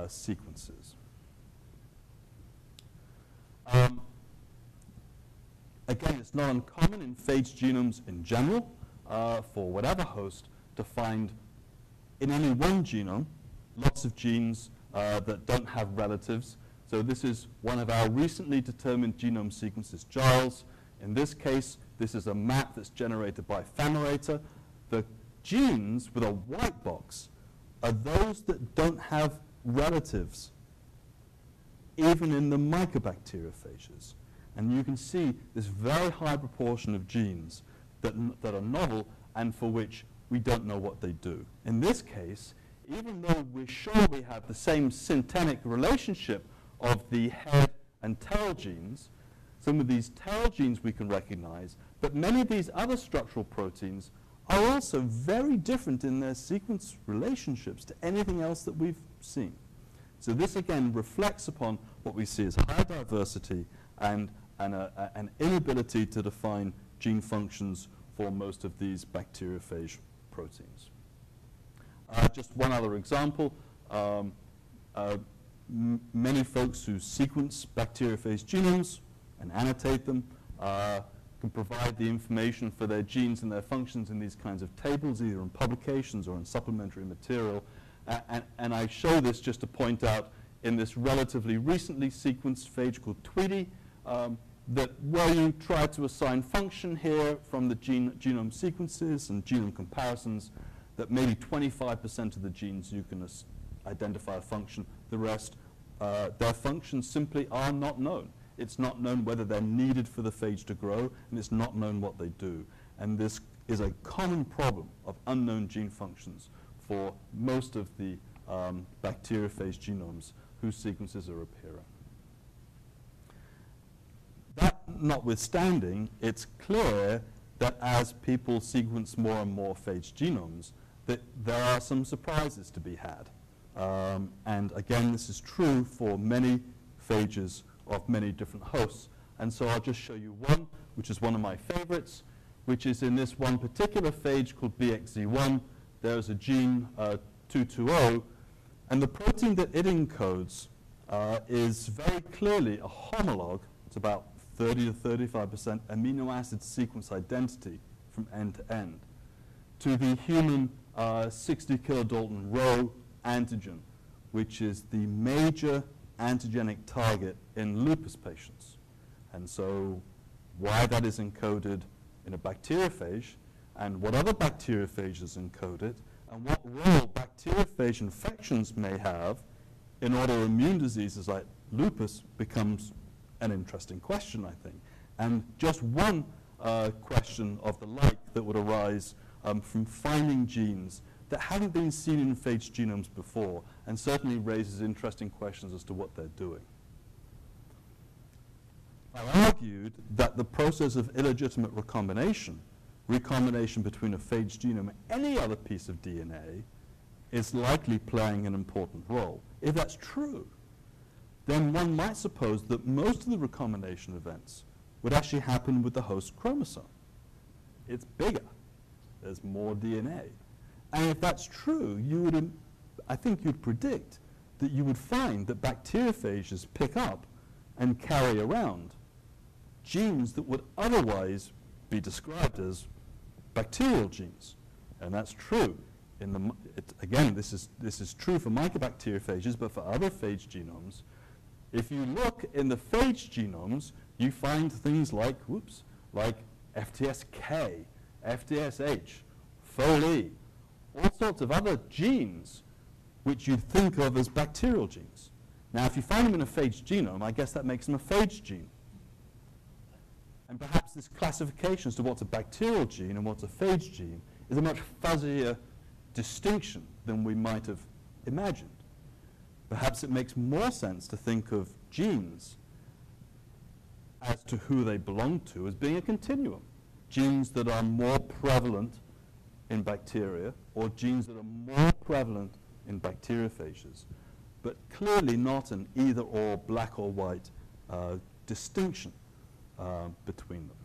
sequences. Again, it's not uncommon in phage genomes in general for whatever host to find in any one genome lots of genes that don't have relatives. So this is one of our recently determined genome sequences, Giles. In this case, this is a map that's generated by Famarator. The genes with a white box are those that don't have relatives, even in the mycobacteriophages. And you can see this very high proportion of genes that are novel and for which we don't know what they do. In this case, even though we're sure we have the same syntenic relationship of the head and tail genes, some of these tail genes we can recognize, but many of these other structural proteins are also very different in their sequence relationships to anything else that we've seen. So this again reflects upon what we see as high diversity and an inability to define gene functions for most of these bacteriophage proteins. Just one other example. Many folks who sequence bacteriophage genomes and annotate them can provide the information for their genes and their functions in these kinds of tables, either in publications or in supplementary material. And I show this just to point out in this relatively recently sequenced phage called Tweety, that where you try to assign function here from the genome sequences and genome comparisons, that maybe 25% of the genes you can identify a function. The rest, their functions simply are not known. It's not known whether they're needed for the phage to grow, and it's not known what they do. And this is a common problem of unknown gene functions for most of the bacteriophage genomes whose sequences are appearing. That notwithstanding, it's clear that as people sequence more and more phage genomes, that there are some surprises to be had. And again, this is true for many phages of many different hosts. And so I'll just show you one, which is one of my favorites, which is in this one particular phage called BXZ1. There's a gene 220, and the protein that it encodes is very clearly a homolog. It's about 30 to 35% amino acid sequence identity from end to end to the human 60 kilodalton Rho antigen, which is the major antigenic target in lupus patients. And so why that is encoded in a bacteriophage, and what other bacteriophages encode it, and what role bacteriophage infections may have in autoimmune diseases like lupus becomes an interesting question, I think. And just one question of the like that would arise from finding genes that haven't been seen in phage genomes before, and certainly raises interesting questions as to what they're doing. I argued that the process of illegitimate recombination between a phage genome and any other piece of DNA, is likely playing an important role. If that's true, then one might suppose that most of the recombination events would actually happen with the host chromosome. It's bigger. There's more DNA. And if that's true, I think you'd predict that you would find that bacteriophages pick up and carry around genes that would otherwise be described as bacterial genes. And that's true. Again, this is true for mycobacteriophages, but for other phage genomes, if you look in the phage genomes, you find things like, like FTSK, FTSH, FOLE, all sorts of other genes which you'd think of as bacterial genes. Now, if you find them in a phage genome, I guess that makes them a phage gene. And perhaps this classification as to what's a bacterial gene and what's a phage gene is a much fuzzier distinction than we might have imagined. Perhaps it makes more sense to think of genes as to who they belong to as being a continuum. Genes that are more prevalent in bacteria, or genes that are more prevalent in bacteriophages, but clearly not an either or, black or white distinction between them.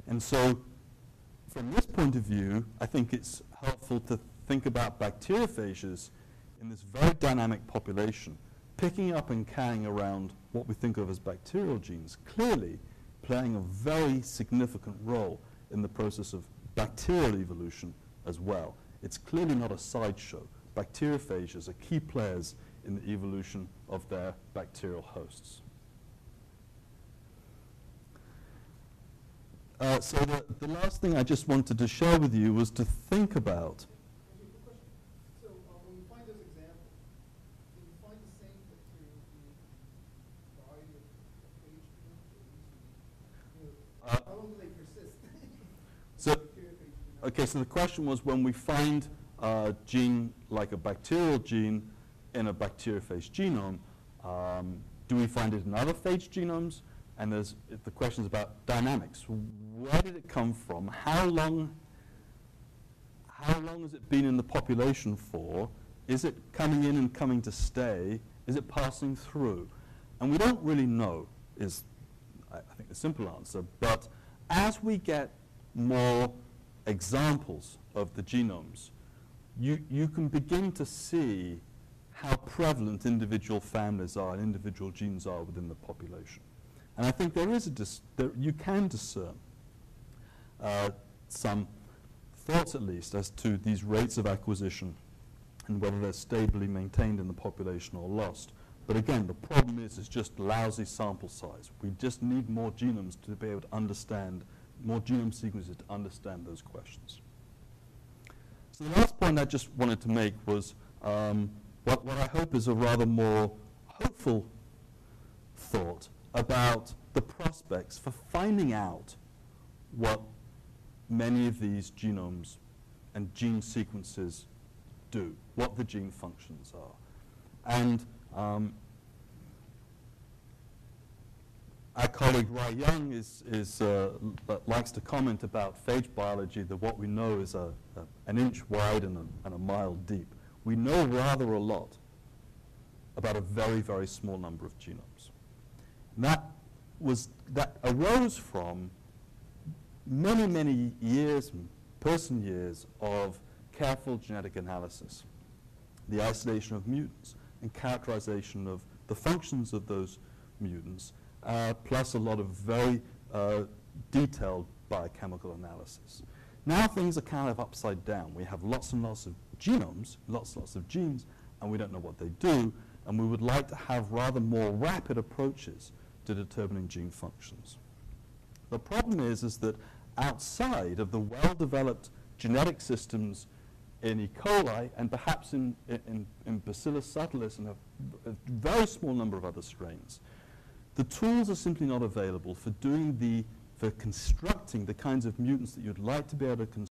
And so from this point of view, I think it's helpful to think about bacteriophages in this very dynamic population, picking up and carrying around what we think of as bacterial genes, clearly playing a very significant role in the process of bacterial evolution as well. It's clearly not a sideshow. Bacteriophages are key players in the evolution of their bacterial hosts. So the last thing I just wanted to share with you was to think about. So when you find those examples, can you find the same bacteria in a variety of phage genomes? How long do they persist? Okay, so the question was, when we find a gene like a bacterial gene in a bacteriophage genome, do we find it in other phage genomes? And the question is about dynamics. Where did it come from? How long has it been in the population for? Is it coming in and coming to stay? Is it passing through? And we don't really know, is I think the simple answer. But as we get more examples of the genomes, you can begin to see how prevalent individual families are and individual genes are within the population. And I think there is you can discern some thoughts, at least, as to these rates of acquisition and whether they're stably maintained in the population or lost. But again, the problem is just lousy sample size. We just need more genomes to be able to understand, more genome sequences to understand those questions. So the last point I just wanted to make was what I hope is a rather more hopeful thought about the prospects for finding out what many of these genomes and gene sequences do, what the gene functions are. And our colleague Rai Young likes to comment about phage biology that what we know is an inch wide and a mile deep. We know rather a lot about a very, very small number of genomes. And that arose from many, many years, person years of careful genetic analysis, the isolation of mutants and characterization of the functions of those mutants, plus a lot of very detailed biochemical analysis. Now things are kind of upside down. We have lots and lots of genomes, lots and lots of genes, and we don't know what they do, and we would like to have rather more rapid approaches to determining gene functions. The problem is that outside of the well-developed genetic systems in E. coli and perhaps in Bacillus subtilis and a very small number of other strains, the tools are simply not available for constructing the kinds of mutants that you'd like to be able to